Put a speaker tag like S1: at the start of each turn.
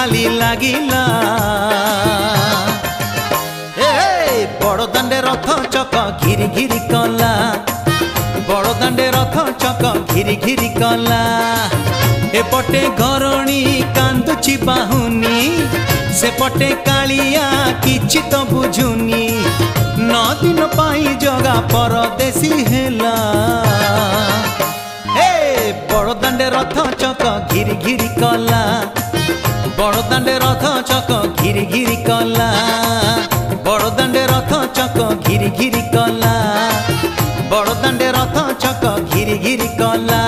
S1: खाली लागिला बड़दाण्डे रथ चक घिरी घिरी कला बड़दाण्डे रथ चक घिरी घिरी कला एपटे घरणी कांदुची बाहुनी सेपटे कालिया किछि तो बुझुनी 9 दिन पाई जगा परदेसी हेला बड़दाण्डे रथ चक घिरी घिरी कला बड़दाण्डे रथ चक घिरी घिरी कला बड़दाण्डे रथ चक घिरी घिरी कला बड़दाण्डे रथ चक घिरी घिरी कला।